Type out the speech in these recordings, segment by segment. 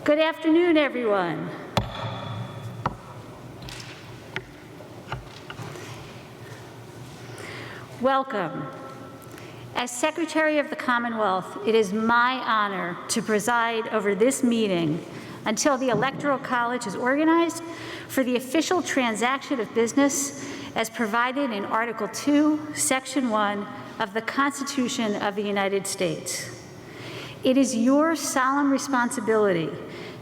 Good afternoon, everyone. Welcome. As Secretary of the Commonwealth, it is my honor to preside over this meeting until the Electoral College is organized for the official transaction of business as provided in Article 2, Section 1 of the Constitution of the United States. It is your solemn responsibility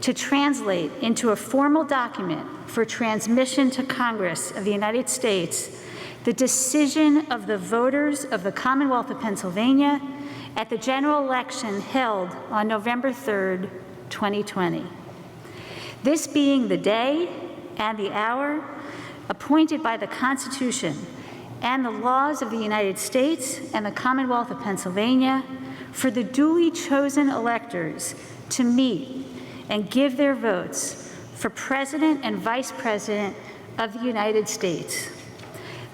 to translate into a formal document for transmission to Congress of the United States the decision of the voters of the Commonwealth of Pennsylvania at the general election held on November 3rd, 2020. This being the day and the hour appointed by the Constitution and the laws of the United States and the Commonwealth of Pennsylvania for the duly chosen electors to meet and give their votes for President and Vice President of the United States.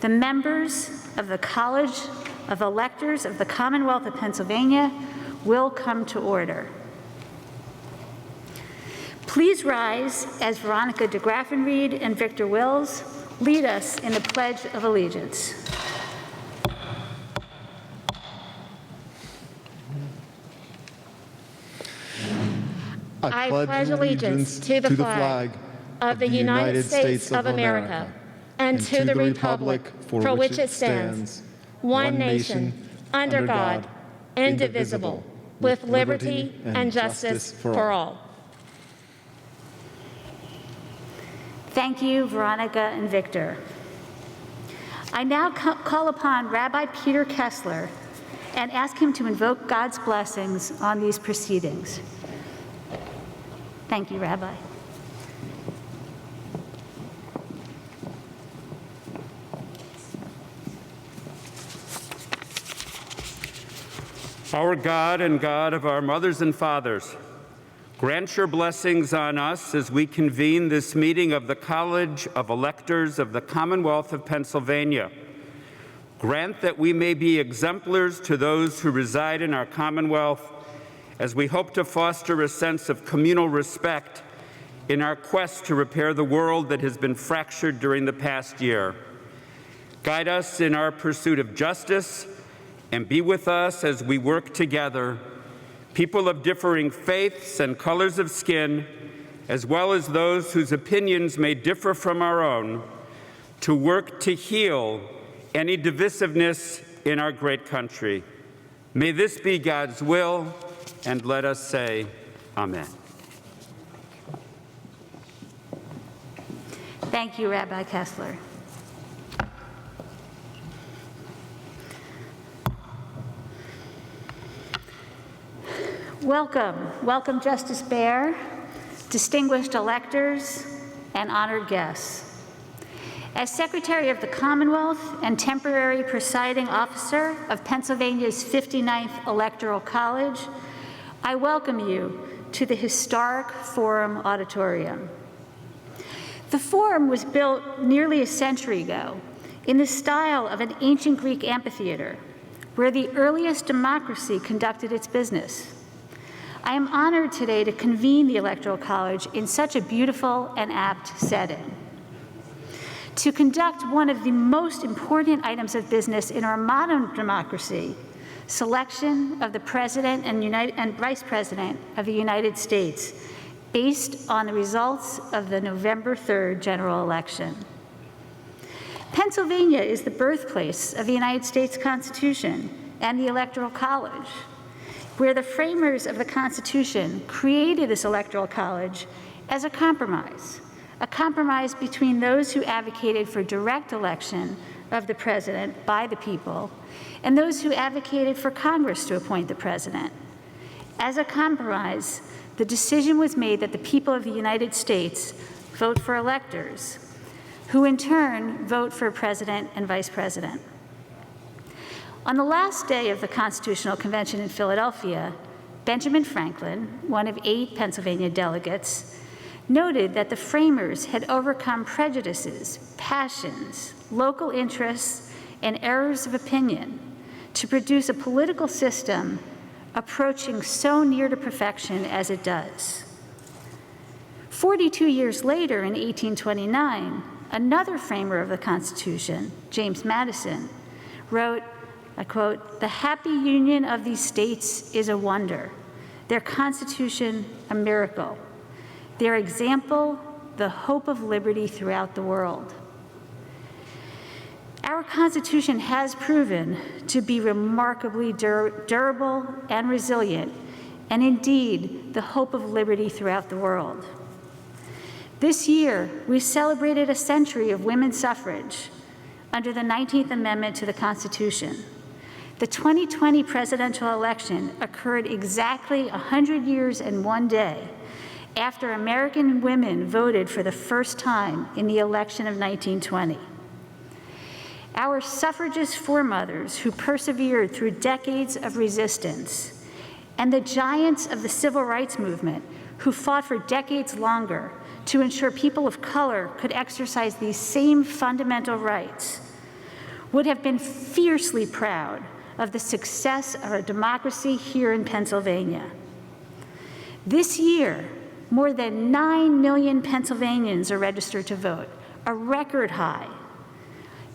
The members of the College of Electors of the Commonwealth of Pennsylvania will come to order. Please rise as Veronica de Graffenried and Victor Wills lead us in the Pledge of Allegiance. I pledge allegiance to the flag of the United States of America and to the republic for which it stands, one nation, under God, indivisible, with liberty and justice for all. Thank you, Veronica and Victor. I now call upon Rabbi Peter Kessler and ask him to invoke God's blessings on these proceedings. Thank you, Rabbi. Our God and God of our mothers and fathers, grant your blessings on us as we convene this meeting of the College of Electors of the Commonwealth of Pennsylvania. Grant that we may be exemplars to those who reside in our Commonwealth as we hope to foster a sense of communal respect in our quest to repair the world that has been fractured during the past year. Guide us in our pursuit of justice and be with us as we work together, people of differing faiths and colors of skin, as well as those whose opinions may differ from our own, to work to heal any divisiveness in our great country. May this be God's will, and let us say, Amen. Thank you, Rabbi Kessler. Welcome, Justice Baer, distinguished electors, and honored guests. As Secretary of the Commonwealth and temporary presiding officer of Pennsylvania's 59th Electoral College, I welcome you to the historic Forum Auditorium. The Forum was built nearly a century ago in the style of an ancient Greek amphitheater, where the earliest democracy conducted its business. I am honored today to convene the Electoral College in such a beautiful and apt setting. To conduct one of the most important items of business in our modern democracy, selection of the President and Vice President of the United States, based on the results of the November 3rd general election. Pennsylvania is the birthplace of the United States Constitution and the Electoral College, where the framers of the Constitution created this Electoral College as a compromise between those who advocated for direct election of the President by the people and those who advocated for Congress to appoint the President. As a compromise, the decision was made that the people of the United States vote for electors, who in turn vote for President and Vice President. On the last day of the Constitutional Convention in Philadelphia, Benjamin Franklin, one of 8 Pennsylvania delegates, noted that the framers had overcome prejudices, passions, local interests, and errors of opinion to produce a political system approaching so near to perfection as it does. 42 years later, in 1829, another framer of the Constitution, James Madison, wrote, I quote, "The happy union of these states is a wonder, their Constitution a miracle, their example the hope of liberty throughout the world." Our Constitution has proven to be remarkably durable and resilient, and indeed the hope of liberty throughout the world. This year, we celebrated a century of women's suffrage under the 19th Amendment to the Constitution. The 2020 presidential election occurred exactly 100 years and 1 day after American women voted for the first time in the election of 1920. Our suffragist foremothers who persevered through decades of resistance, and the giants of the civil rights movement who fought for decades longer to ensure people of color could exercise these same fundamental rights, would have been fiercely proud of the success of our democracy here in Pennsylvania. This year, more than 9 million Pennsylvanians are registered to vote, a record high.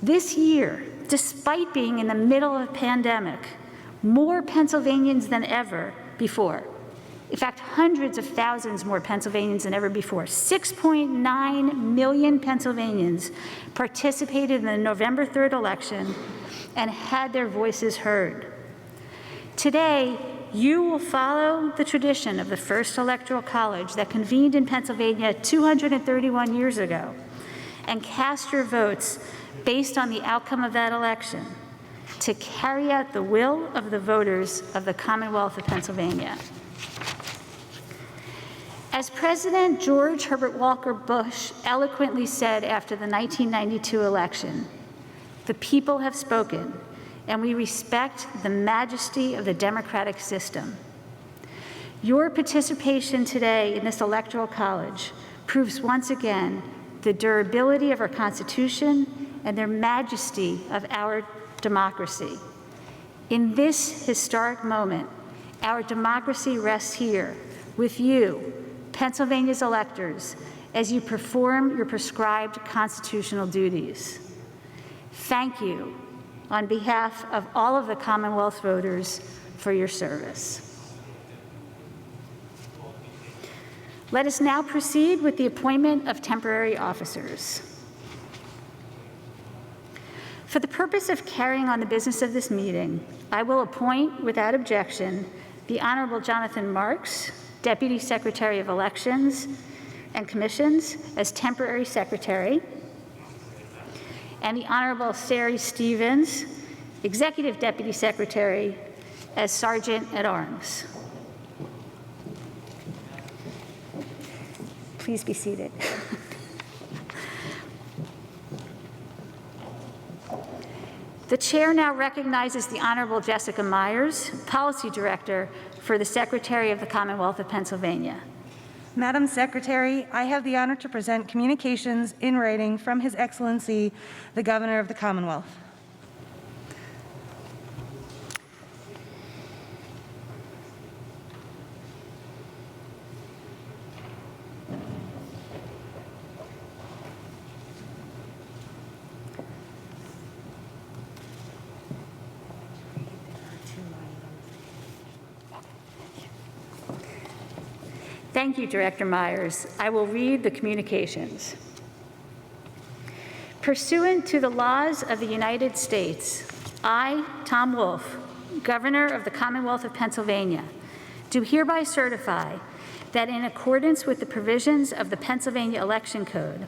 This year, despite being in the middle of a pandemic, more Pennsylvanians than ever before, in fact, hundreds of thousands more Pennsylvanians than ever before, 6.9 million Pennsylvanians participated in the November 3rd election and had their voices heard. Today, you will follow the tradition of the first Electoral College that convened in Pennsylvania 231 years ago and cast your votes based on the outcome of that election to carry out the will of the voters of the Commonwealth of Pennsylvania. As President George Herbert Walker Bush eloquently said after the 1992 election, "The people have spoken, and we respect the majesty of the democratic system." Your participation today in this Electoral College proves once again the durability of our Constitution and the majesty of our democracy. In this historic moment, our democracy rests here with you, Pennsylvania's electors, as you perform your prescribed constitutional duties. Thank you on behalf of all of the Commonwealth voters for your service. Let us now proceed with the appointment of temporary officers. For the purpose of carrying on the business of this meeting, I will appoint without objection the Honorable Jonathan Marks, Deputy Secretary of Elections and Commissions, as temporary secretary, and the Honorable Sari Stevens, Executive Deputy Secretary, as Sergeant at Arms. Please be seated. The chair now recognizes the Honorable Jessica Myers, Policy Director for the Secretary of the Commonwealth of Pennsylvania. Madam Secretary, I have the honor to present communications in writing from His Excellency, the Governor of the Commonwealth. Thank you, Director Myers. I will read the communications. Pursuant to the laws of the United States, I, Tom Wolf, Governor of the Commonwealth of Pennsylvania, do hereby certify that in accordance with the provisions of the Pennsylvania Election Code,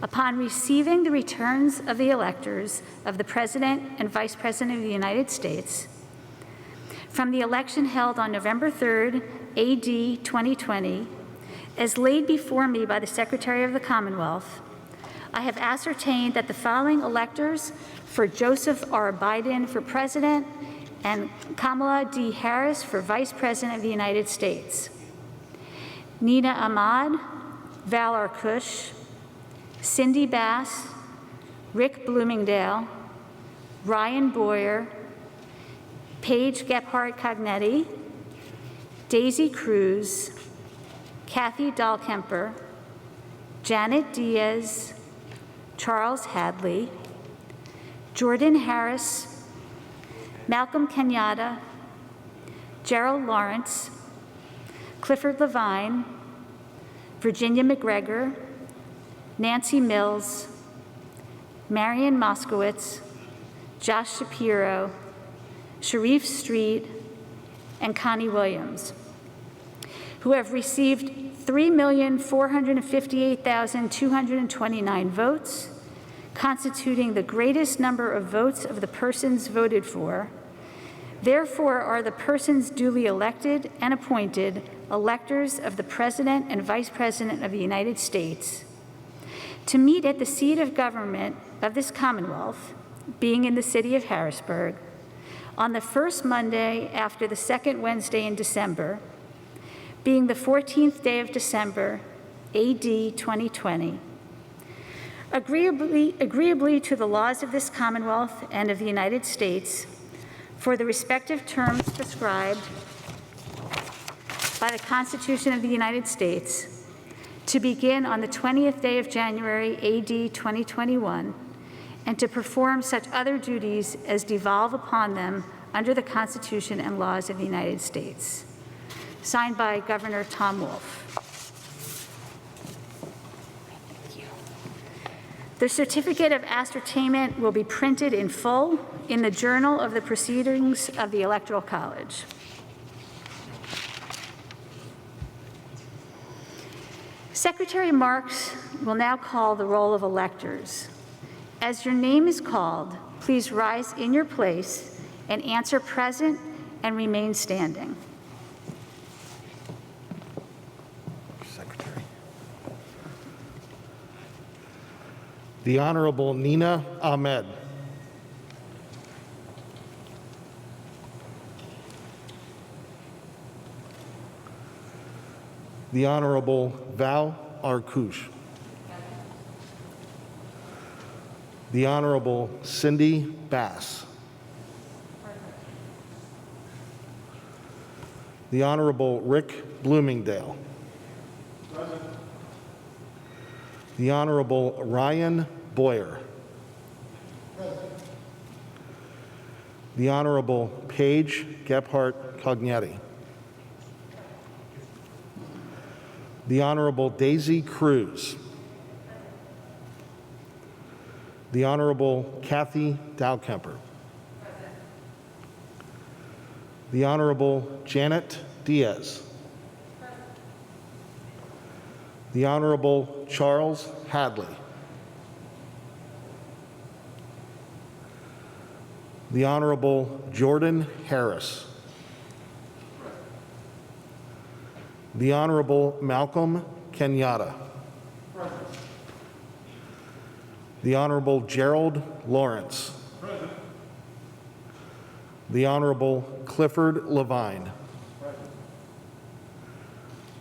upon receiving the returns of the electors of the President and Vice President of the United States from the election held on November 3rd, AD 2020, as laid before me by the Secretary of the Commonwealth, I have ascertained that the following electors for Joseph R. Biden for President and Kamala D. Harris for Vice President of the United States: Nina Ahmad, Val Arkush, Cindy Bass, Rick Bloomingdale, Ryan Boyer, Paige Gephardt-Cognetti, Daisy Cruz, Kathy Dahlkemper, Janet Diaz, Charles Hadley, Jordan Harris, Malcolm Kenyatta, Gerald Lawrence, Clifford Levine, Virginia McGregor, Nancy Mills, Marion Moskowitz, Josh Shapiro, Sharif Street, and Connie Williams, who have received 3,458,229 votes, constituting the greatest number of votes of the persons voted for. Therefore are the persons duly elected and appointed electors of the President and Vice President of the United States to meet at the seat of government of this Commonwealth, being in the city of Harrisburg, on the first Monday after the second Wednesday in December, being the 14th day of December, AD 2020, agreeably to the laws of this Commonwealth and of the United States, for the respective terms prescribed by the Constitution of the United States, to begin on the 20th day of January, AD 2021, and to perform such other duties as devolve upon them under the Constitution and laws of the United States. Signed by Governor Tom Wolf. The certificate of ascertainment will be printed in full in the Journal of the Proceedings of the Electoral College. Secretary Marks will now call the roll of electors. As your name is called, please rise in your place and answer present and remain standing. Secretary. The Honorable Nina Ahmed. The Honorable Val Arkush. The Honorable Cindy Bass. The Honorable Rick Bloomingdale. The Honorable Ryan Boyer. The Honorable Paige Gephardt Cognetti. The Honorable Daisy Cruz. The Honorable Kathy Dowkemper. The Honorable Janet Diaz. The Honorable Charles Hadley. The Honorable Jordan Harris. The Honorable Malcolm Kenyatta. The Honorable Gerald Lawrence. The Honorable Clifford Levine.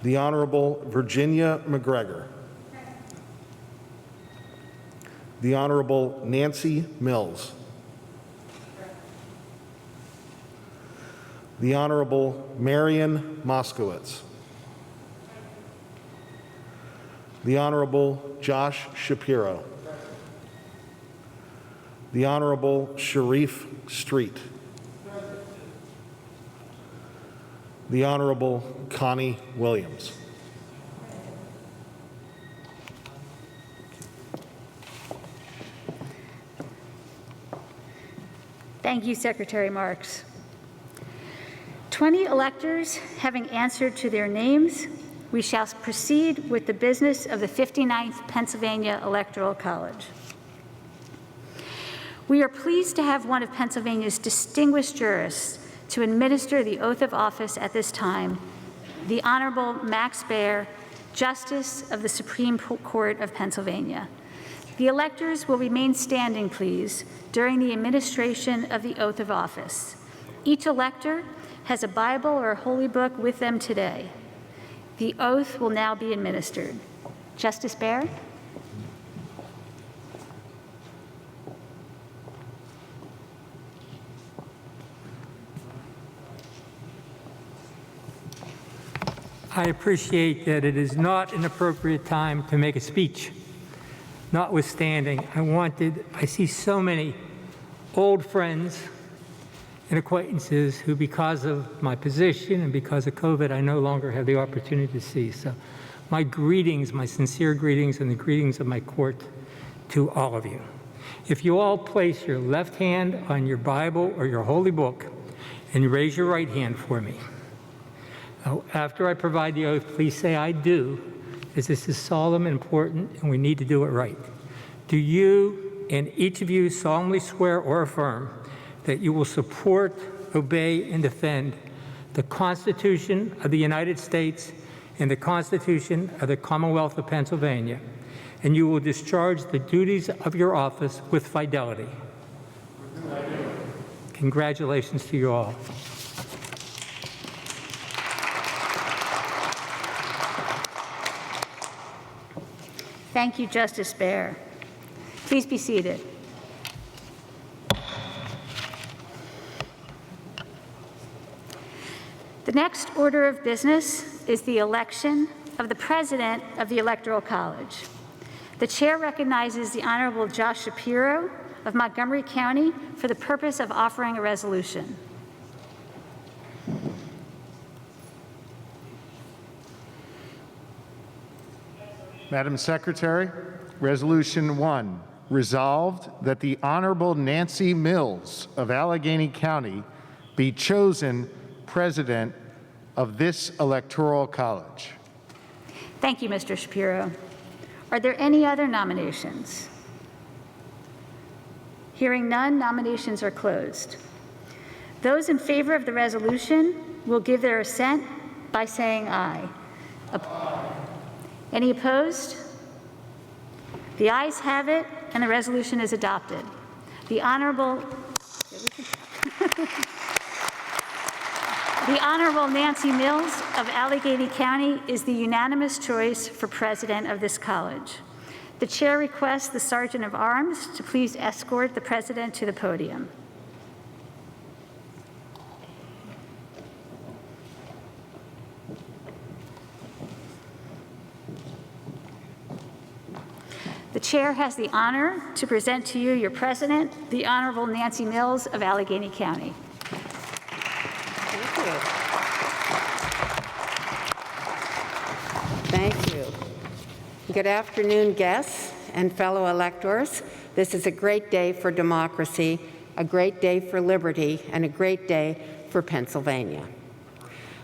The Honorable Virginia McGregor. The Honorable Nancy Mills. The Honorable Marion Moskowitz. The Honorable Josh Shapiro. The Honorable Sharif Street. The Honorable Connie Williams. Thank you, Secretary Marks. 20 electors having answered to their names, we shall proceed with the business of the 59th Pennsylvania Electoral College. We are pleased to have one of Pennsylvania's distinguished jurists to administer the oath of office at this time, the Honorable Max Baer, Justice of the Supreme Court of Pennsylvania. The electors will remain standing, please, during the administration of the oath of office. Each elector has a Bible or a holy book with them today. The oath will now be administered. Justice Baer? I appreciate that it is not an appropriate time to make a speech. Notwithstanding, I see so many old friends and acquaintances who, because of my position and because of COVID, I no longer have the opportunity to see. So my greetings, my sincere greetings, and the greetings of my court to all of you. If you all place your left hand on your Bible or your holy book and raise your right hand for me. Now, after I provide the oath, please say I do, as this is solemn and important and we need to do it right. Do you and each of you solemnly swear or affirm that you will support, obey, and defend the Constitution of the United States and the Constitution of the Commonwealth of Pennsylvania, and you will discharge the duties of your office with fidelity? Congratulations to you all. Thank you, Justice Baer. Please be seated. The next order of business is the election of the President of the Electoral College. The Chair recognizes the Honorable Josh Shapiro of Montgomery County for the purpose of offering a resolution. Madam Secretary, Resolution 1, resolved that the Honorable Nancy Mills of Allegheny County be chosen President of this Electoral College. Thank you, Mr. Shapiro. Are there any other nominations? Hearing none, nominations are closed. Those in favor of the resolution will give their assent by saying aye. Any opposed? The ayes have it, and the resolution is adopted. The Honorable Nancy Mills of Allegheny County is the unanimous choice for president of this college. The chair requests the Sergeant of Arms to please escort the president to the podium. The chair has the honor to present to you your president, the Honorable Nancy Mills of Allegheny County. Thank you. Good afternoon, guests and fellow electors. This is a great day for democracy, a great day for liberty, and a great day for Pennsylvania.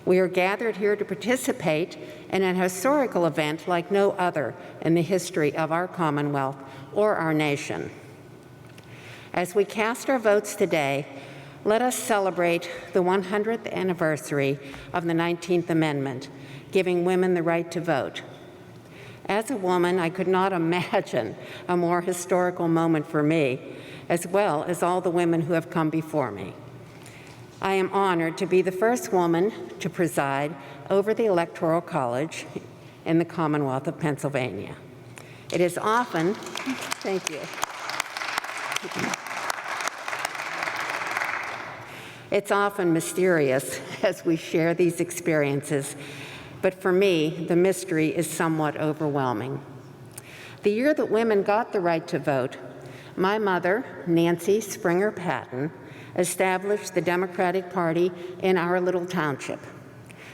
We are gathered here to participate in an historical event like no other in the history of our Commonwealth or our nation. As we cast our votes today, let us celebrate the 100th anniversary of the 19th Amendment, giving women the right to vote. As a woman, I could not imagine a more historical moment for me, as well as all the women who have come before me. I am honored to be the first woman to preside over the Electoral College in the Commonwealth of Pennsylvania. It is often, thank you. It's often mysterious as we share these experiences, but for me, the mystery is somewhat overwhelming. The year that women got the right to vote, my mother, Nancy Springer Patton, established the Democratic Party in our little township.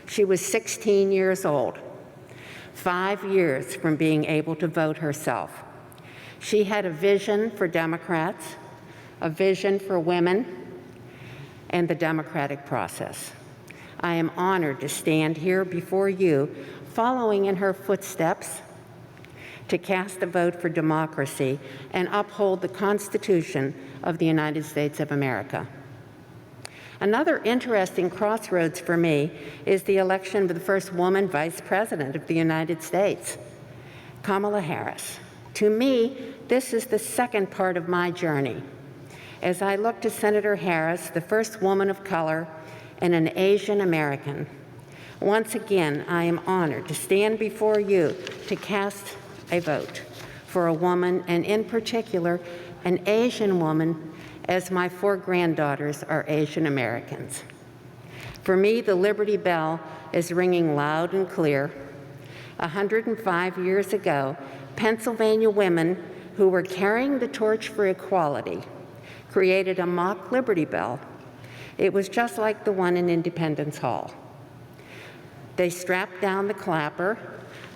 She was 16 years old, 5 years from being able to vote herself. She had a vision for Democrats, a vision for women, and the democratic process. I am honored to stand here before you, following in her footsteps, to cast a vote for democracy and uphold the Constitution of the United States of America. Another interesting crossroads for me is the election of the first woman vice president of the United States, Kamala Harris. To me, this is the second part of my journey. As I look to Senator Harris, the first woman of color and an Asian American, once again, I am honored to stand before you to cast a vote for a woman, and in particular, an Asian woman, as my 4 granddaughters are Asian Americans. For me, the Liberty Bell is ringing loud and clear. 105 years ago, Pennsylvania women who were carrying the torch for equality created a mock Liberty Bell. It was just like the one in Independence Hall. They strapped down the clapper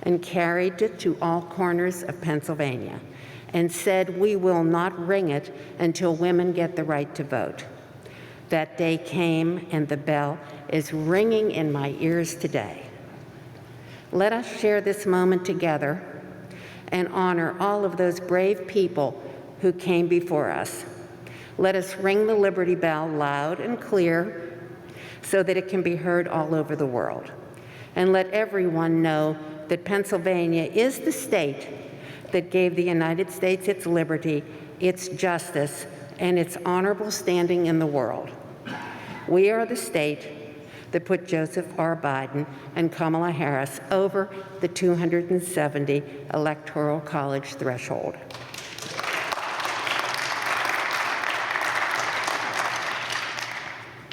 and carried it to all corners of Pennsylvania and said, "We will not ring it until women get the right to vote." That day came, and the bell is ringing in my ears today. Let us share this moment together and honor all of those brave people who came before us. Let us ring the Liberty Bell loud and clear so that it can be heard all over the world. And let everyone know that Pennsylvania is the state that gave the United States its liberty, its justice, and its honorable standing in the world. We are the state that put Joseph R. Biden and Kamala Harris over the 270 Electoral College threshold.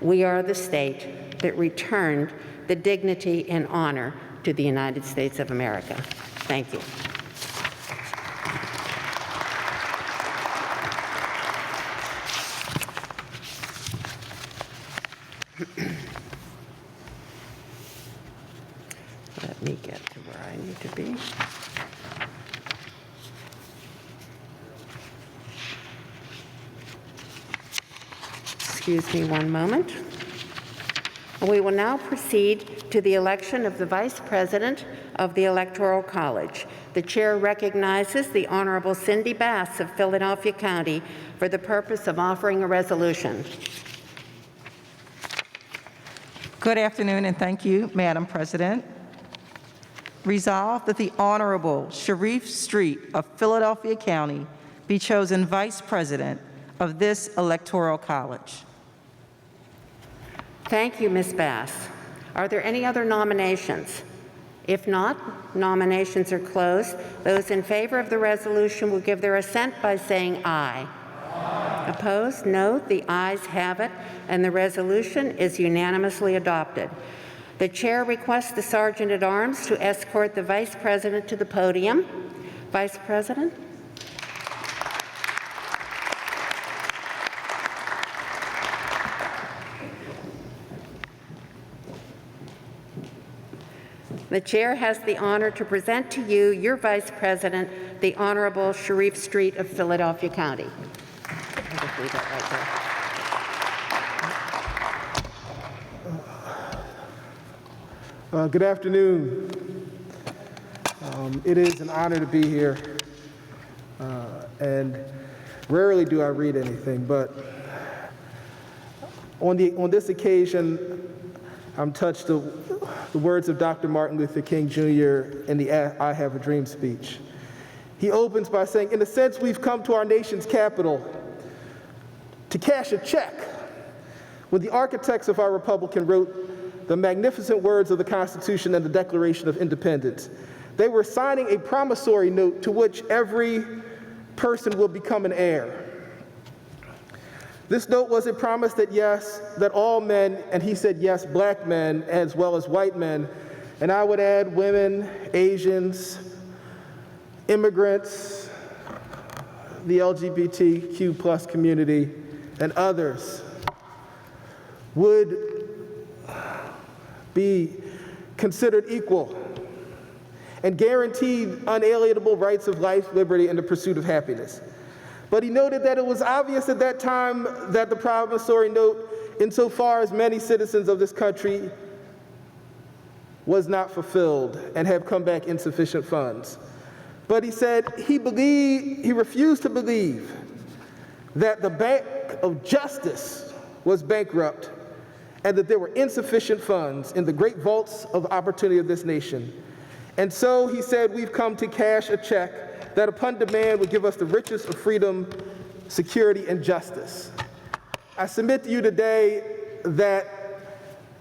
We are the state that returned the dignity and honor to the United States of America. Thank you. Let me get to where I need to be. Excuse me one moment. We will now proceed to the election of the Vice President of the Electoral College. The Chair recognizes the Honorable Cindy Bass of Philadelphia County for the purpose of offering a resolution. Good afternoon, and thank you, Madam President. Resolved that the Honorable Sharif Street of Philadelphia County be chosen Vice President of this Electoral College. Thank you, Ms. Bass. Are there any other nominations? If not, nominations are closed. Those in favor of the resolution will give their assent by saying aye. Aye. Opposed? No. The ayes have it, and the resolution is unanimously adopted. The Chair requests the Sergeant at Arms to escort the Vice President to the podium. Vice President? The Chair has the honor to present to you your Vice President, the Honorable Sharif Street of Philadelphia County. I'll just leave that right there. Good afternoon. It is an honor to be here, and rarely do I read anything, but on this occasion, I'm touched the words of Dr. Martin Luther King Jr. in the I Have a Dream speech. He opens by saying, "In a sense, we've come to our nation's capital to cash a check. When the architects of our Republican wrote the magnificent words of the Constitution and the Declaration of Independence, they were signing a promissory note to which every person will become an heir. This note was a promise that yes, that all men, and he said yes, black men as well as white men, and I would add women, Asians, immigrants, the LGBTQ plus community, and others would be considered equal and guaranteed unalienable rights of life, liberty, and the pursuit of happiness." But he noted that it was obvious at that time that the promissory note, insofar as many citizens of this country, was not fulfilled and have come back insufficient funds. But he said he refused to believe that the Bank of Justice was bankrupt and that there were insufficient funds in the great vaults of opportunity of this nation. And so he said, we've come to cash a check that upon demand would give us the riches of freedom, security, and justice. I submit to you today that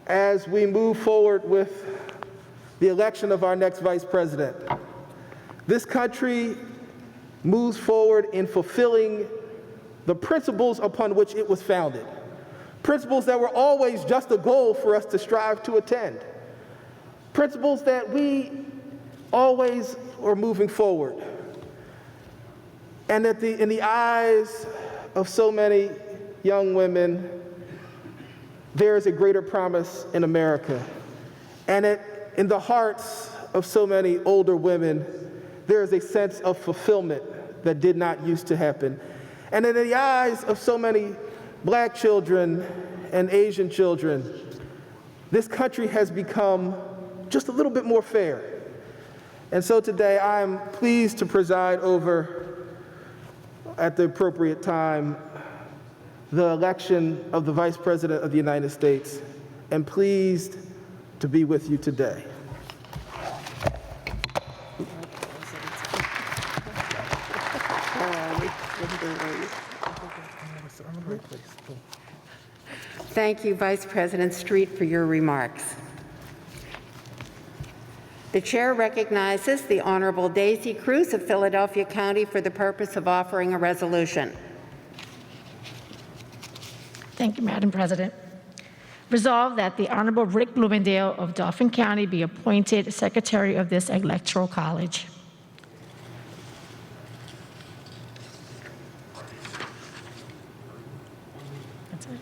as we move forward with the election of our next vice president, this country moves forward in fulfilling the principles upon which it was founded. principles that were always just a goal for us to strive to attend, principles that we always were moving forward. And that in the eyes of so many young women, there is a greater promise in America. And in the hearts of so many older women, there is a sense of fulfillment that did not used to happen. And in the eyes of so many Black children and Asian children, this country has become just a little bit more fair. And so today I am pleased to preside over, at the appropriate time, the election of the Vice President of the United States, and pleased to be with you today. Thank you, Vice President Street, for your remarks. The chair recognizes the Honorable Daisy Cruz of Philadelphia County for the purpose of offering a resolution. Thank you, Madam President. Resolved that the Honorable Rick Bloomingdale of Dauphin County be appointed Secretary of this Electoral College. That's it.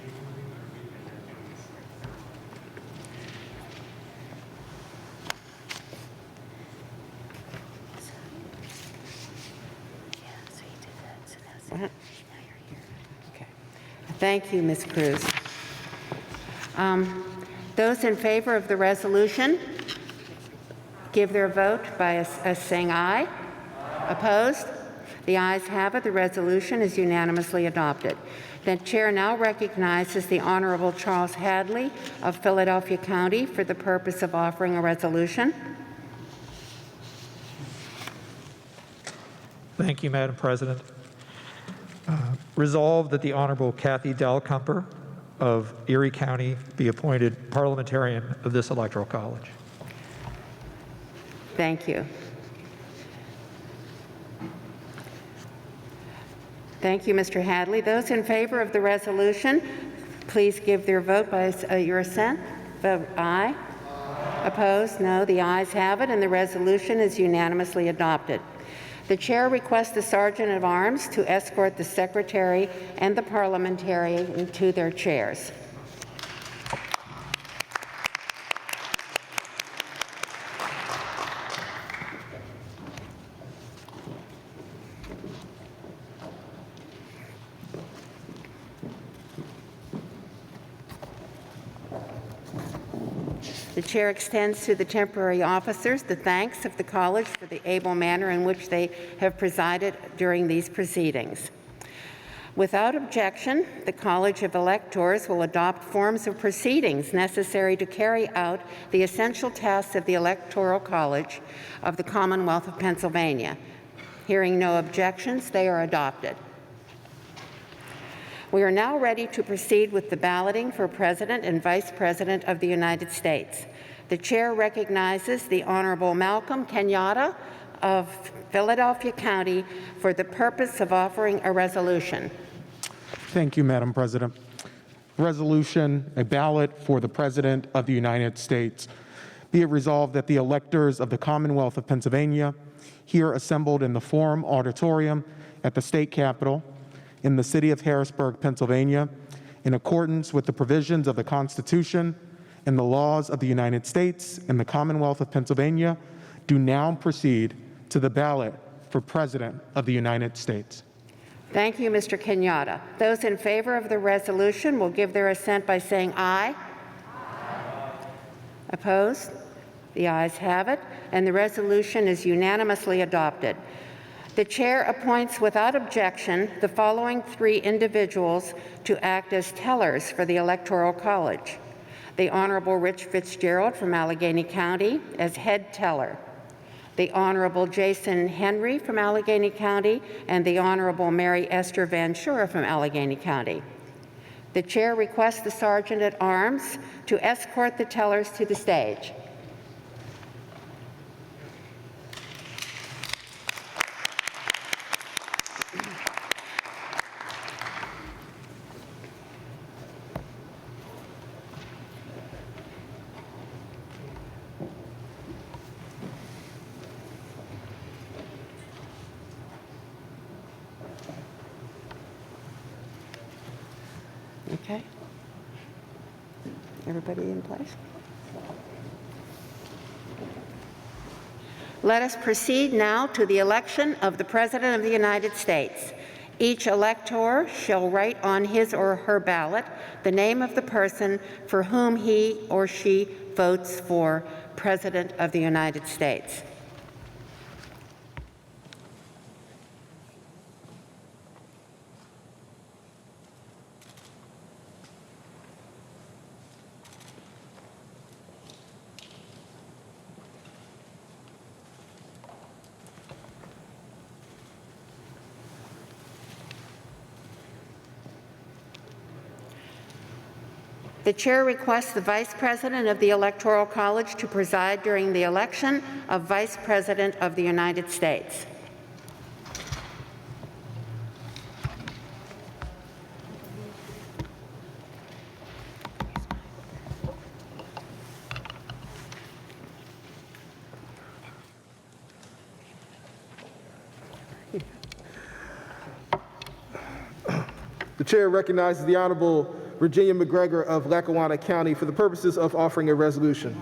Thank you, Ms. Cruz. Those in favor of the resolution give their vote by saying aye. Opposed? The ayes have it. The resolution is unanimously adopted. The chair now recognizes the Honorable Charles Hadley of Philadelphia County for the purpose of offering a resolution. Thank you, Madam President. Resolved that the Honorable Kathy Dalcumper of Erie County be appointed parliamentarian of this Electoral College. Thank you. Thank you, Mr. Hadley. Those in favor of the resolution, please give their vote by your assent. Vote aye. Opposed? No. The ayes have it, and the resolution is unanimously adopted. The chair requests the Sergeant at Arms to escort the Secretary and the parliamentarian to their chairs. The chair extends to the temporary officers the thanks of the college for the able manner in which they have presided during these proceedings. Without objection, the College of Electors will adopt forms of proceedings necessary to carry out the essential tasks of the Electoral College of the Commonwealth of Pennsylvania. Hearing no objections, they are adopted. We are now ready to proceed with the balloting for President and Vice President of the United States. The chair recognizes the Honorable Malcolm Kenyatta of Philadelphia County for the purpose of offering a resolution. Thank you, Madam President. Resolution, a ballot for the President of the United States. Be it resolved that the electors of the Commonwealth of Pennsylvania, here assembled in the Forum Auditorium at the State Capitol, in the city of Harrisburg, Pennsylvania, in accordance with the provisions of the Constitution and the laws of the United States and the Commonwealth of Pennsylvania, do now proceed to the ballot for President of the United States. Thank you, Mr. Kenyatta. Those in favor of the resolution will give their assent by saying aye. Aye. Opposed? The ayes have it, and the resolution is unanimously adopted. The chair appoints without objection the following 3 individuals to act as tellers for the Electoral College. The Honorable Rich Fitzgerald from Allegheny County as head teller. The Honorable Jason Henry from Allegheny County and the Honorable Mary Esther Van Shure from Allegheny County. The chair requests the Sergeant at Arms to escort the tellers to the stage. Everybody in place? Let us proceed now to the election of the President of the United States. Each elector shall write on his or her ballot the name of the person for whom he or she votes for President of the United States. The chair requests the Vice President of the Electoral College to preside during the election of Vice President of the United States. The chair recognizes the Honorable Virginia McGregor of Lackawanna County for the purposes of offering a resolution.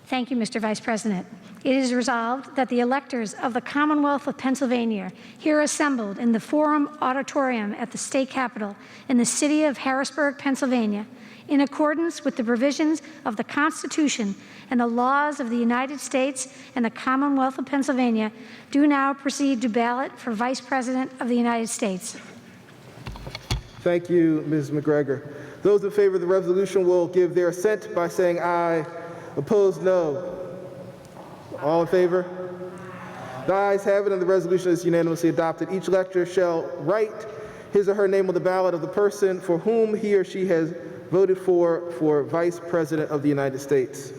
Thank you, Mr. Vice President. It is resolved that the electors of the Commonwealth of Pennsylvania, here assembled in the Forum Auditorium at the State Capitol in the city of Harrisburg, Pennsylvania, in accordance with the provisions of the Constitution and the laws of the United States and the Commonwealth of Pennsylvania, do now proceed to ballot for Vice President of the United States. Thank you, Ms. McGregor. Those in favor of the resolution will give their assent by saying aye. Opposed, no. All in favor? The ayes have it, and the resolution is unanimously adopted. Each elector shall write his or her name on the ballot of the person for whom he or she has voted for Vice President of the United States.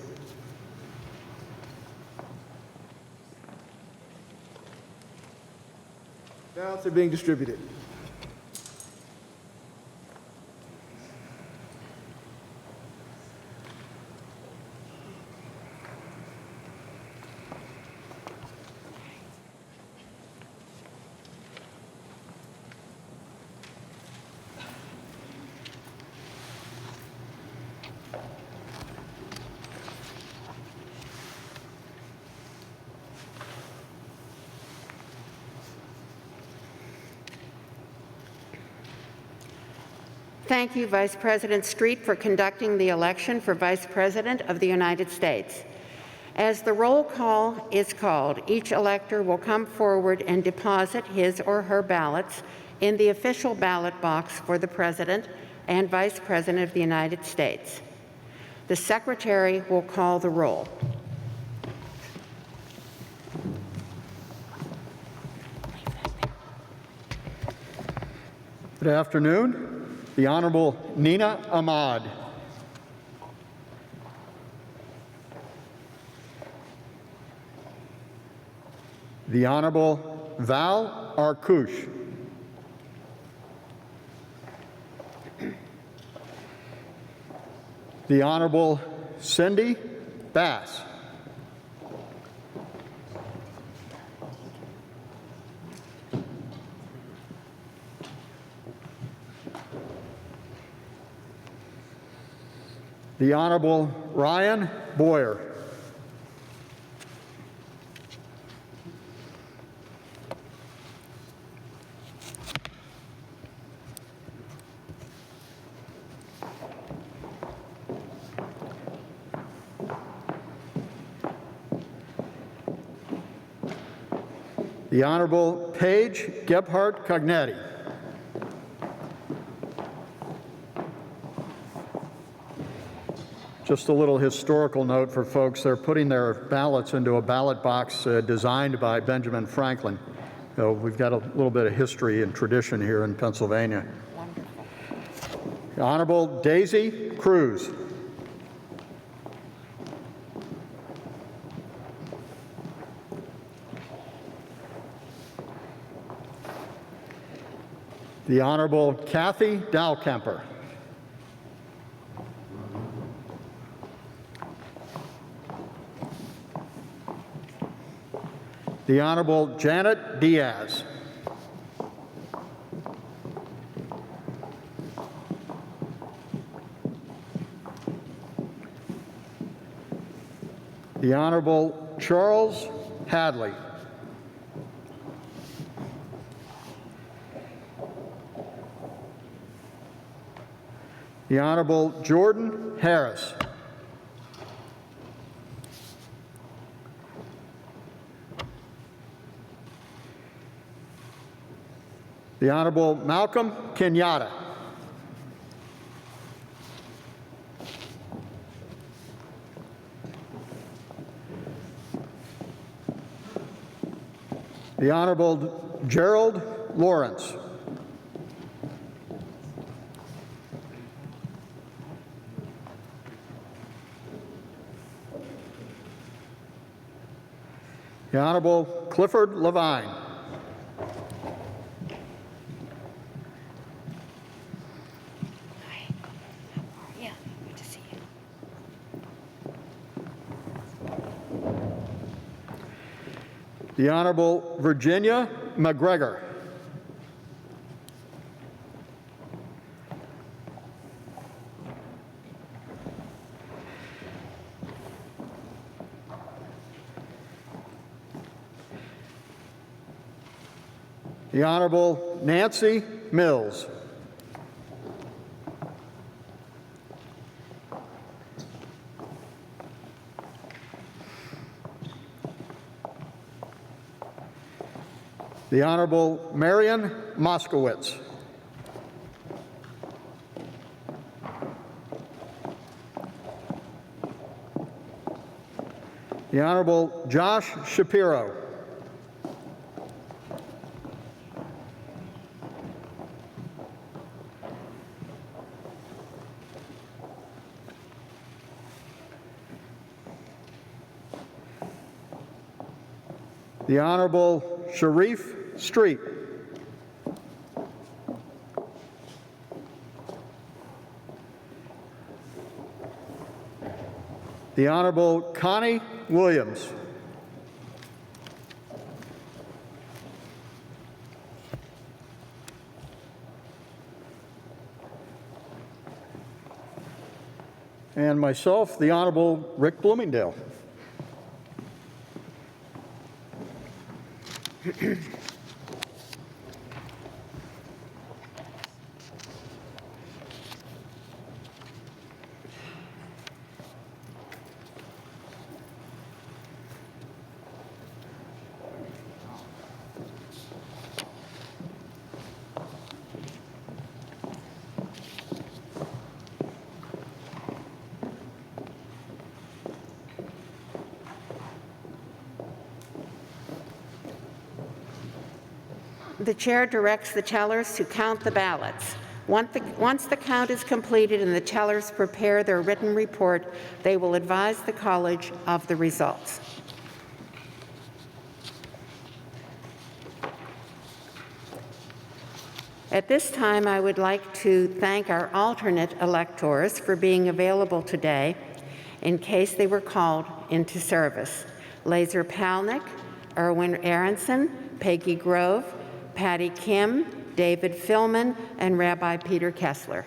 Ballots are being distributed. Thank you, Vice President Street, for conducting the election for Vice President of the United States. As the roll call is called, each elector will come forward and deposit his or her ballots in the official ballot box for the President and Vice President of the United States. The Secretary will call the roll. Good afternoon. The Honorable Nina Ahmad. The Honorable Val Arkush. The Honorable Cindy Bass. The Honorable Ryan Boyer. The Honorable Paige Gebhardt Cognetti. Just a little historical note for folks. They're putting their ballots into a ballot box designed by Benjamin Franklin. So we've got a little bit of history and tradition here in Pennsylvania. The Honorable Daisy Cruz. The Honorable Kathy Dalkemper. The Honorable Janet Diaz. The Honorable Charles Hadley. The Honorable Jordan Harris. The Honorable Malcolm Kenyatta. The Honorable Gerald Lawrence. The Honorable Clifford Levine. The Honorable Virginia McGregor. The Honorable Nancy Mills. The Honorable Marian Moskowitz. The Honorable Josh Shapiro. The Honorable Sharif Street. The Honorable Connie Williams. And myself, the Honorable Rick Bloomingdale. The chair directs the tellers to count the ballots. Once the count is completed and the tellers prepare their written report, they will advise the college of the results. At this time, I would like to thank our alternate electors for being available today in case they were called into service. Laser Palnick, Erwin Aronson, Peggy Grove, Patty Kim, David Philman, and Rabbi Peter Kessler.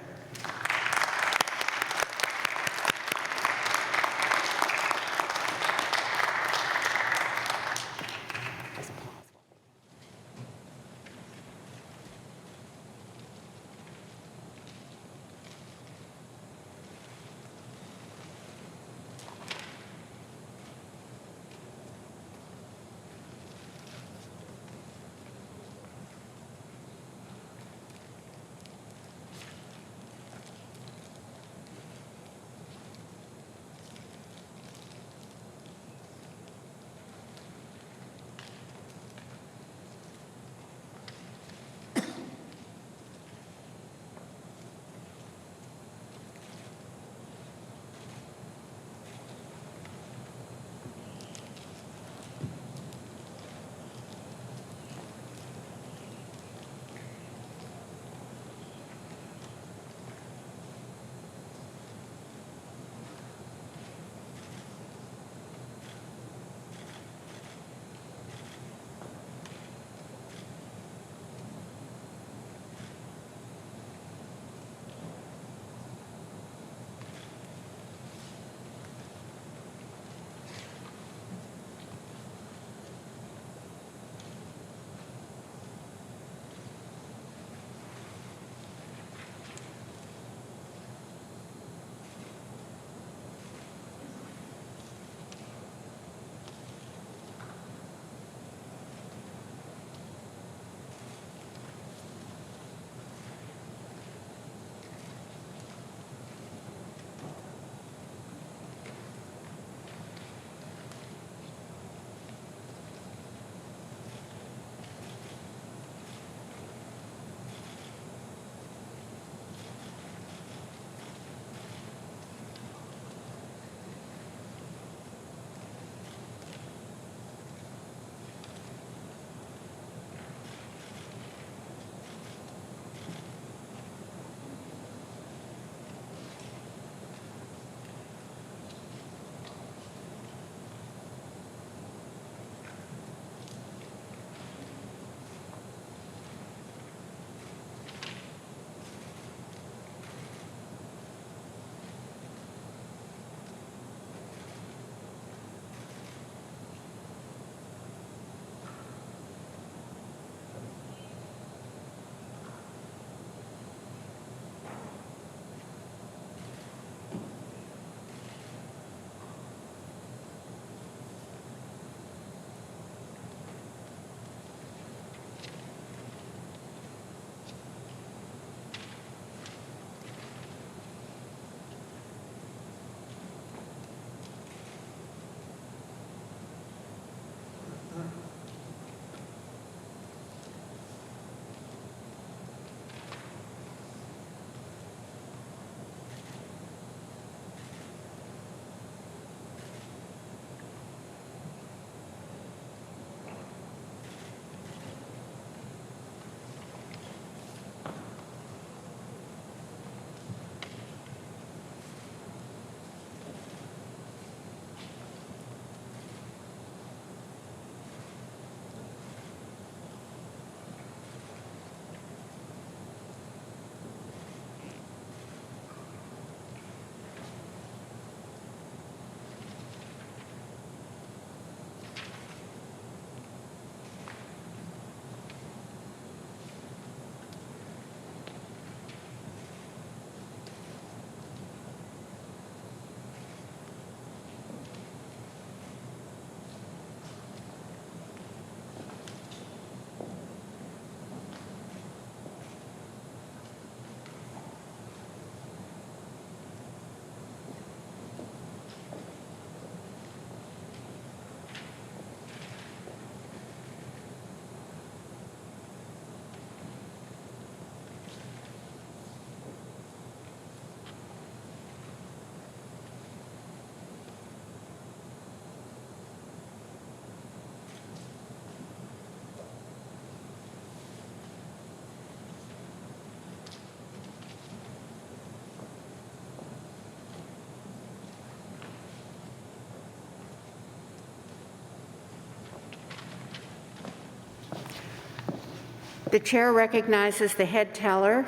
The chair recognizes the head teller,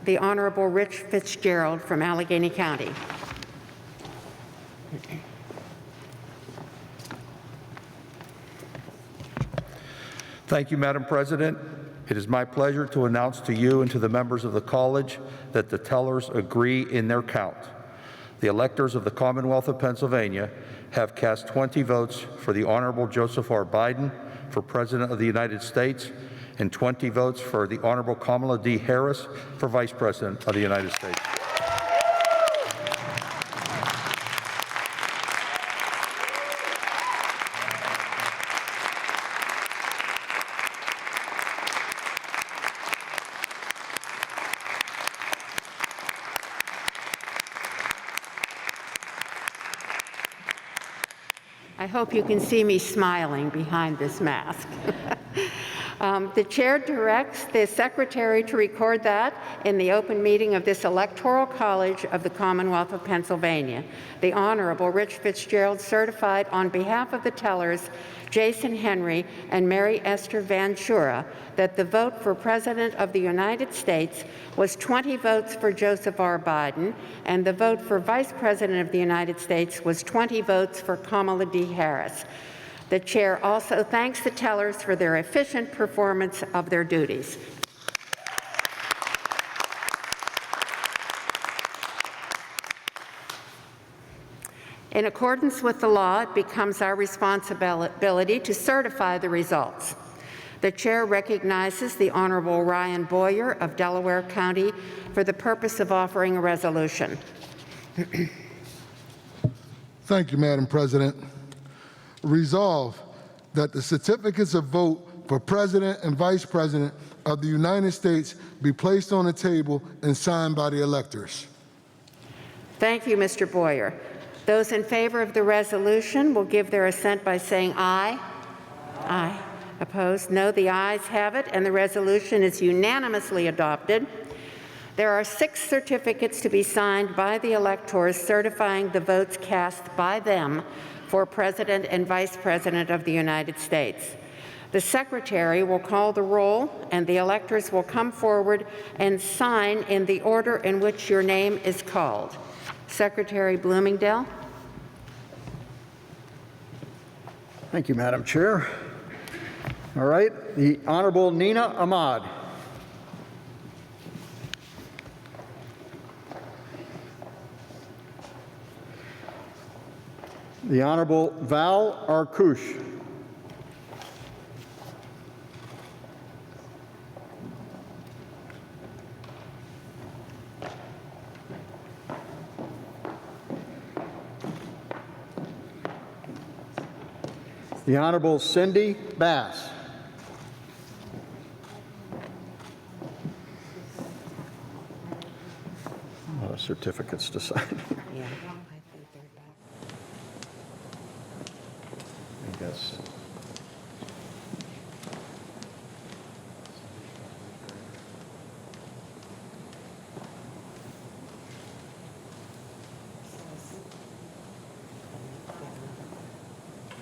the Honorable Rich Fitzgerald from Allegheny County. Thank you, Madam President. It is my pleasure to announce to you and to the members of the college that the tellers agree in their count. The electors of the Commonwealth of Pennsylvania have cast 20 votes for the Honorable Joseph R. Biden for President of the United States and 20 votes for the Honorable Kamala D. Harris for Vice President of the United States. I hope you can see me smiling behind this mask. The chair directs the secretary to record that in the open meeting of this Electoral College of the Commonwealth of Pennsylvania. The Honorable Rich Fitzgerald certified on behalf of the tellers, Jason Henry and Mary Esther Van Shura, that the vote for President of the United States was 20 votes for Joseph R. Biden, and the vote for Vice President of the United States was 20 votes for Kamala D. Harris. The chair also thanks the tellers for their efficient performance of their duties. In accordance with the law, it becomes our responsibility to certify the results. The chair recognizes the Honorable Ryan Boyer of Delaware County for the purpose of offering a resolution. Thank you, Madam President. Resolve that the certificates of vote for President and Vice President of the United States be placed on the table and signed by the electors. Thank you, Mr. Boyer. Those in favor of the resolution will give their assent by saying aye. Aye. Opposed? No. The ayes have it, and the resolution is unanimously adopted. There are 6 certificates to be signed by the electors certifying the votes cast by them for President and Vice President of the United States. The Secretary will call the roll, and the electors will come forward and sign in the order in which your name is called. Secretary Bloomingdale. Thank you, Madam Chair. All right, the Honorable Nina Ahmad. The Honorable Val Arkush. The Honorable Cindy Bass. A lot of certificates to sign. Yeah. I guess.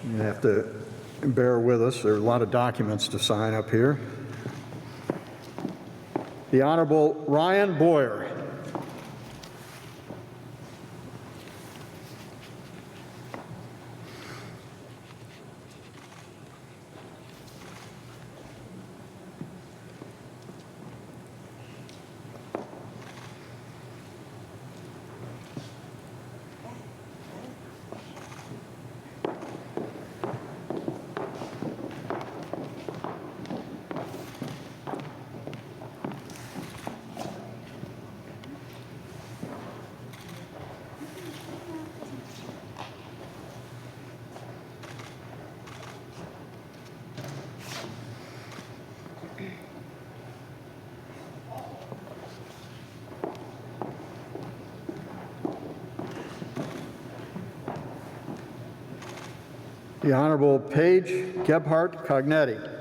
You have to bear with us. There are a lot of documents to sign up here. The Honorable Ryan Boyer. The Honorable Paige Gebhardt Cognetti.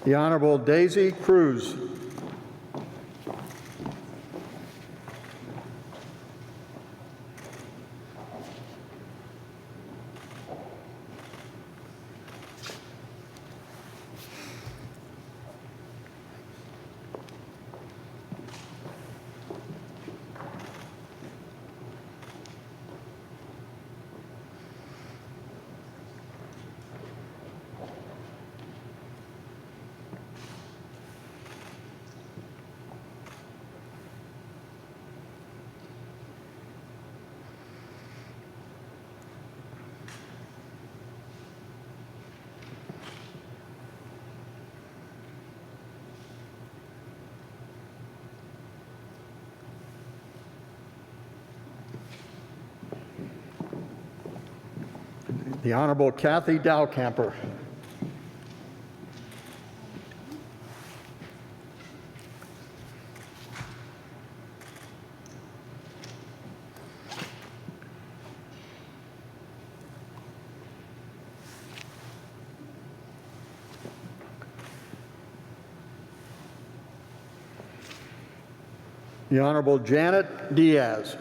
The Honorable Daisy Cruz. The Honorable Kathy Dalcamper. The Honorable Janet Diaz.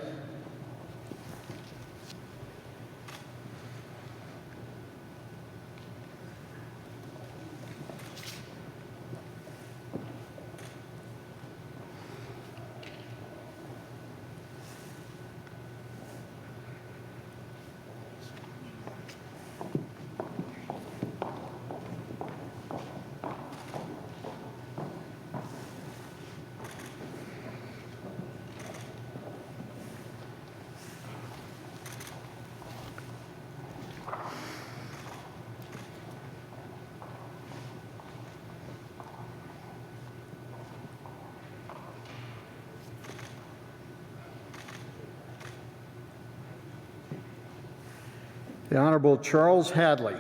The Honorable Charles Hadley.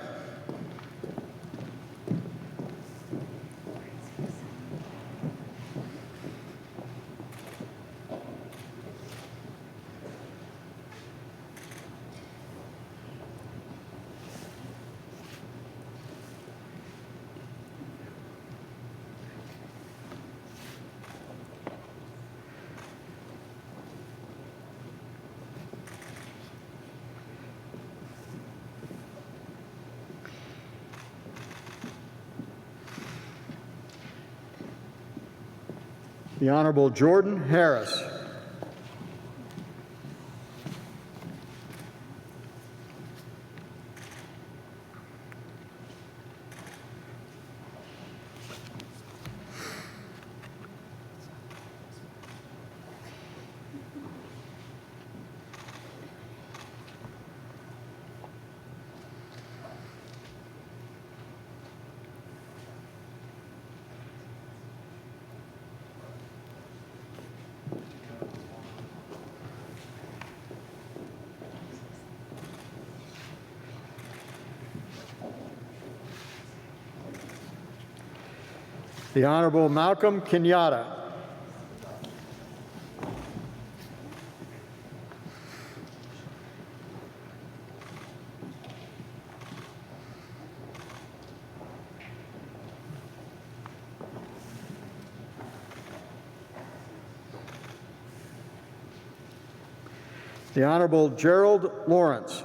The Honorable Jordan Harris. The Honorable Malcolm Kenyatta. The Honorable Gerald Lawrence.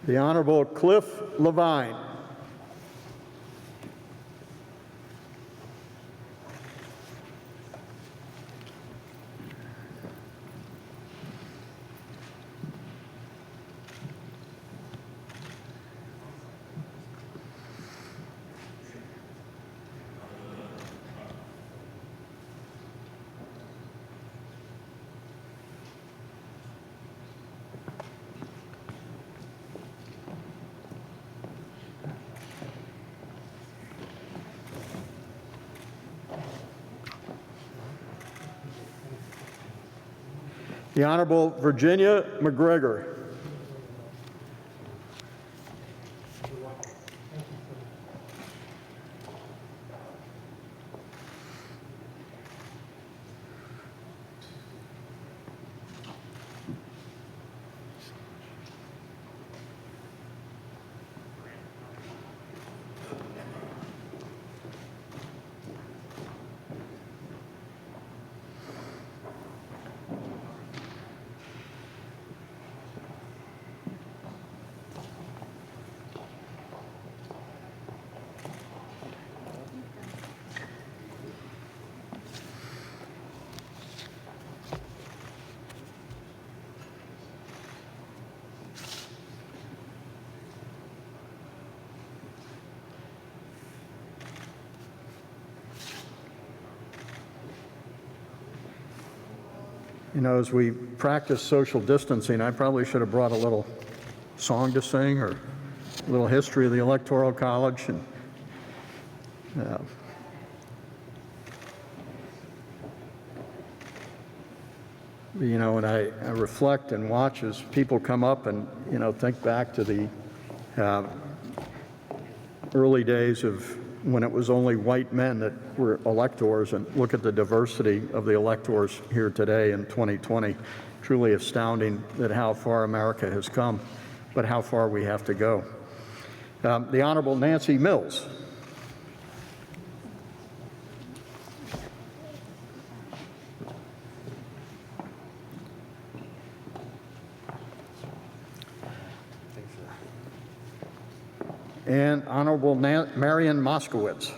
The Honorable Cliff Levine. The Honorable Virginia McGregor. You know, as we practice social distancing, I probably should have brought a little song to sing or a little history of the Electoral College. And you know, and I reflect and watch as people come up and, you know, think back to the early days of when it was only white men that were electors, and look at the diversity of the electors here today in 2020. Truly astounding at how far America has come, but how far we have to go. The Honorable Nancy Mills. And Honorable Marian Moskowitz.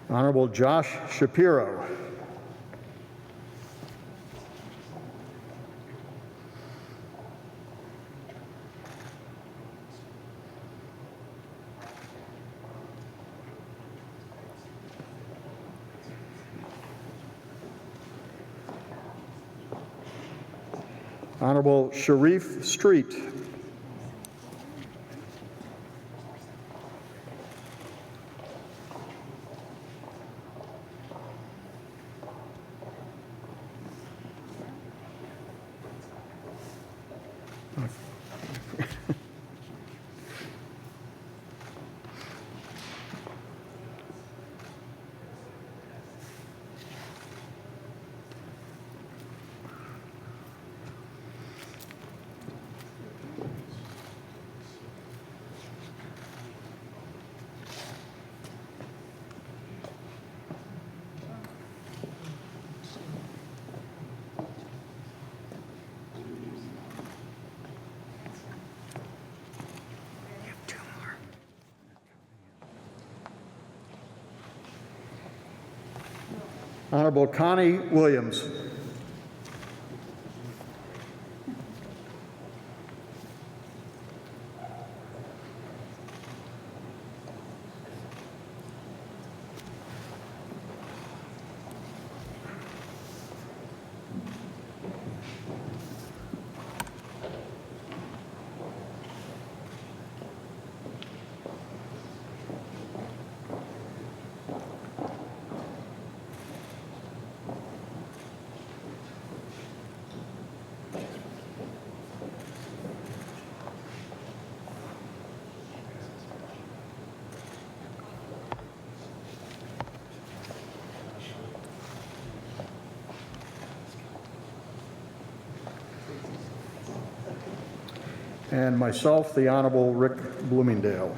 Honorable Josh Shapiro. Honorable Sharif Street. Honorable Connie Williams. And myself, the Honorable Rick Bloomingdale.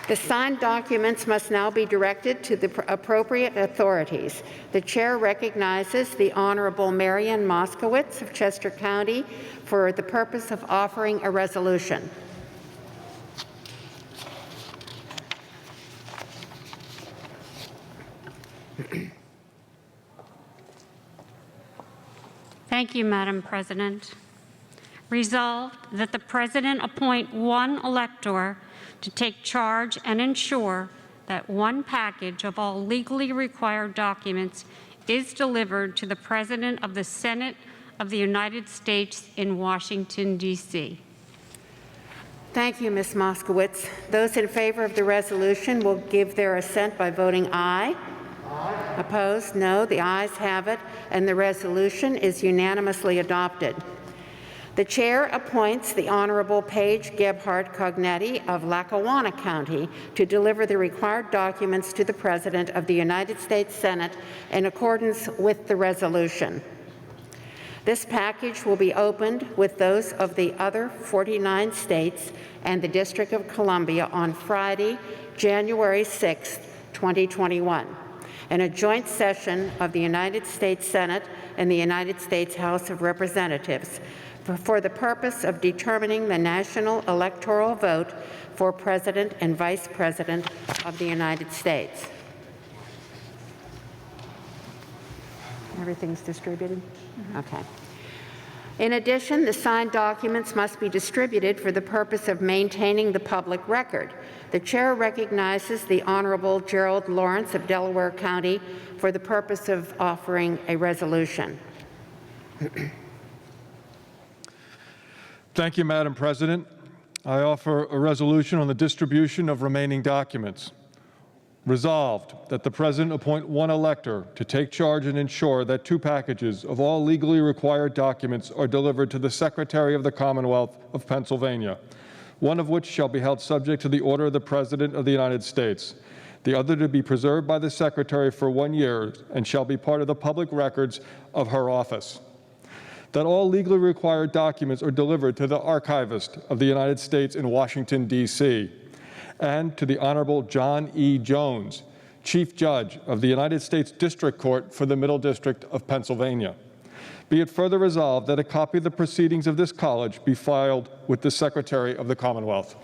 The signed documents must now be directed to the appropriate authorities. The chair recognizes the Honorable Marian Moskowitz of Chester County for the purpose of offering a resolution. Thank you, Madam President. Resolved that the President appoint one elector to take charge and ensure that one package of all legally required documents is delivered to the President of the Senate of the United States in Washington, D.C. Thank you, Ms. Moskowitz. Those in favor of the resolution will give their assent by voting aye. Aye. Opposed? No. The ayes have it, and the resolution is unanimously adopted. The chair appoints the Honorable Paige Gebhardt Cognetti of Lackawanna County to deliver the required documents to the President of the United States Senate in accordance with the resolution. This package will be opened with those of the other 49 states and the District of Columbia on Friday, January 6, 2021, in a joint session of the United States Senate and the United States House of Representatives for the purpose of determining the national electoral vote for President and Vice President of the United States. Everything's distributed? Okay. In addition, the signed documents must be distributed for the purpose of maintaining the public record. The chair recognizes the Honorable Gerald Lawrence of Delaware County for the purpose of offering a resolution. Thank you, Madam President. I offer a resolution on the distribution of remaining documents. Resolved that the President appoint one elector to take charge and ensure that two packages of all legally required documents are delivered to the Secretary of the Commonwealth of Pennsylvania, one of which shall be held subject to the order of the President of the United States, the other to be preserved by the Secretary for 1 year and shall be part of the public records of her office. That all legally required documents are delivered to the Archivist of the United States in Washington, D.C., and to the Honorable John E. Jones, Chief Judge of the United States District Court for the Middle District of Pennsylvania. Be it further resolved that a copy of the proceedings of this college be filed with the Secretary of the Commonwealth.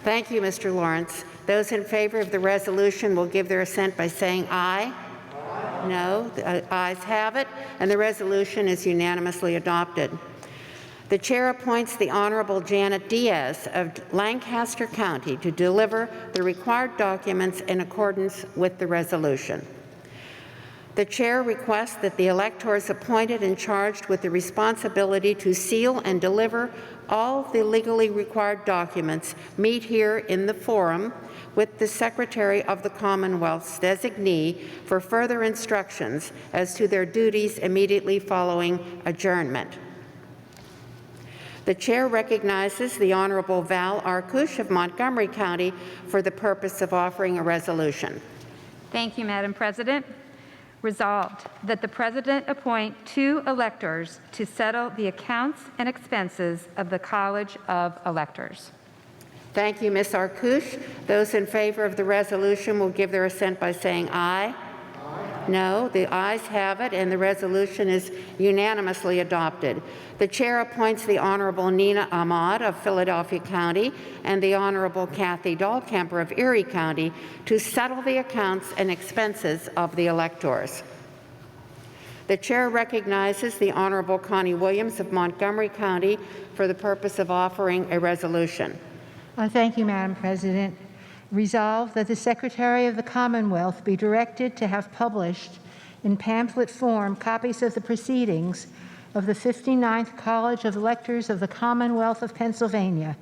Thank you, Mr. Lawrence. Those in favor of the resolution will give their assent by saying aye. No, the ayes have it, and the resolution is unanimously adopted. The chair appoints the Honorable Janet Diaz of Lancaster County to deliver the required documents in accordance with the resolution. The chair requests that the electors appointed and charged with the responsibility to seal and deliver all the legally required documents meet here in the forum with the Secretary of the Commonwealth's designee for further instructions as to their duties immediately following adjournment. The chair recognizes the Honorable Val Arkush of Montgomery County for the purpose of offering a resolution. Thank you, Madam President. Resolved that the President appoint 2 electors to settle the accounts and expenses of the College of Electors. Thank you, Ms. Arkush. Those in favor of the resolution will give their assent by saying aye. Aye. No, the ayes have it, and the resolution is unanimously adopted. The chair appoints the Honorable Nina Ahmad of Philadelphia County and the Honorable Kathy Dahlkemper of Erie County to settle the accounts and expenses of the electors. The chair recognizes the Honorable Connie Williams of Montgomery County for the purpose of offering a resolution. Thank you, Madam President. Resolved that the Secretary of the Commonwealth be directed to have published in pamphlet form copies of the proceedings of the 59th College of Electors of the Commonwealth of Pennsylvania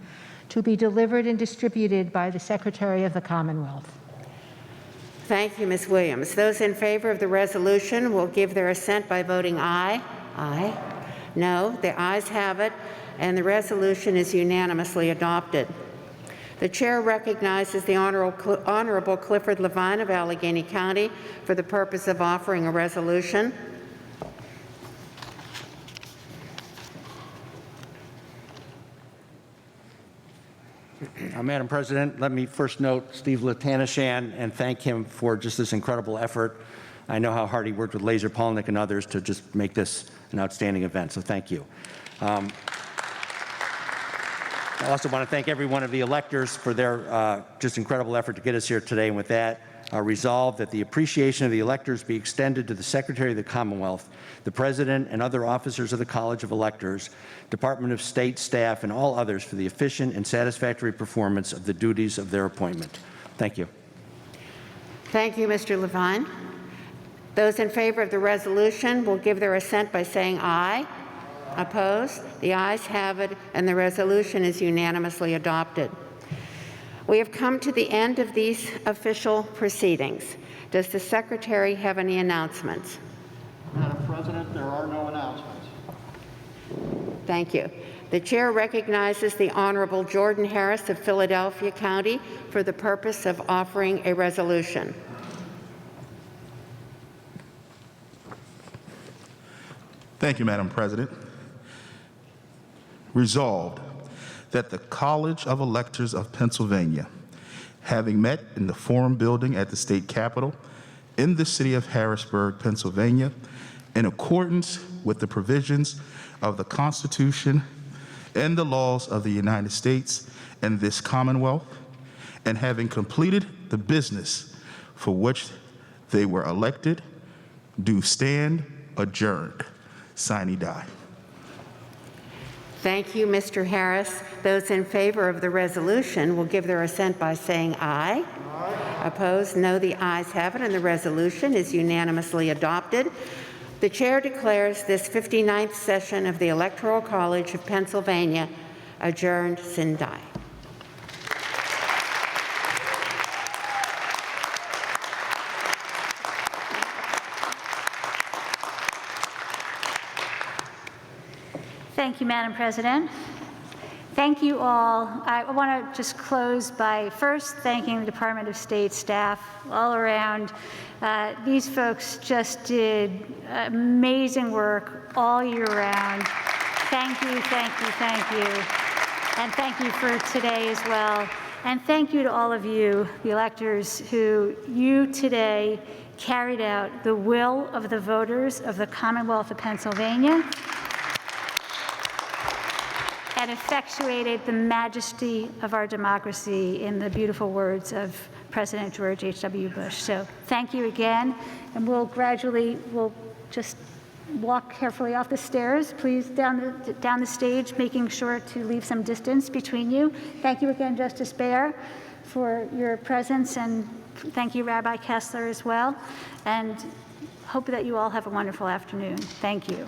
to be delivered and distributed by the Secretary of the Commonwealth. Thank you, Ms. Williams. Those in favor of the resolution will give their assent by voting aye. Aye. No, the ayes have it, and the resolution is unanimously adopted. The chair recognizes the Honorable Clifford Levine of Allegheny County for the purpose of offering a resolution. Madam President, let me first note Steve Latanishan and thank him for just this incredible effort. I know how hard he worked with Laser Polnick and others to just make this an outstanding event, so thank you. I also want to thank every one of the electors for their just incredible effort to get us here today. And with that, resolved that the appreciation of the electors be extended to the Secretary of the Commonwealth, the President, and other officers of the College of Electors, Department of State staff, and all others for the efficient and satisfactory performance of the duties of their appointment. Thank you. Thank you, Mr. Levine. Those in favor of the resolution will give their assent by saying aye. Opposed? The ayes have it, and the resolution is unanimously adopted. We have come to the end of these official proceedings. Does the Secretary have any announcements? Madam President, there are no announcements. Thank you. The chair recognizes the Honorable Jordan Harris of Philadelphia County for the purpose of offering a resolution. Thank you, Madam President. Resolved that the College of Electors of Pennsylvania, having met in the Forum Building at the State Capitol in the city of Harrisburg, Pennsylvania, in accordance with the provisions of the Constitution and the laws of the United States and this Commonwealth, and having completed the business for which they were elected, do stand adjourned. Sine die. Thank you, Mr. Harris. Those in favor of the resolution will give their assent by saying aye. Aye. Opposed? No, the ayes have it, and the resolution is unanimously adopted. The chair declares this 59th session of the Electoral College of Pennsylvania adjourned sine die. Thank you, Madam President. Thank you all. I want to just close by first thanking the Department of State staff all around. These folks just did amazing work all year round. Thank you, thank you, thank you. And thank you for today as well. And thank you to all of you, the electors, who you today carried out the will of the voters of the Commonwealth of Pennsylvania and effectuated the majesty of our democracy in the beautiful words of President George H.W. Bush. So thank you again, and we'll just walk carefully off the stairs, please, down the stage, making sure to leave some distance between you. Thank you again, Justice Baer, for your presence, and thank you, Rabbi Kessler, as well, and hope that you all have a wonderful afternoon. Thank you.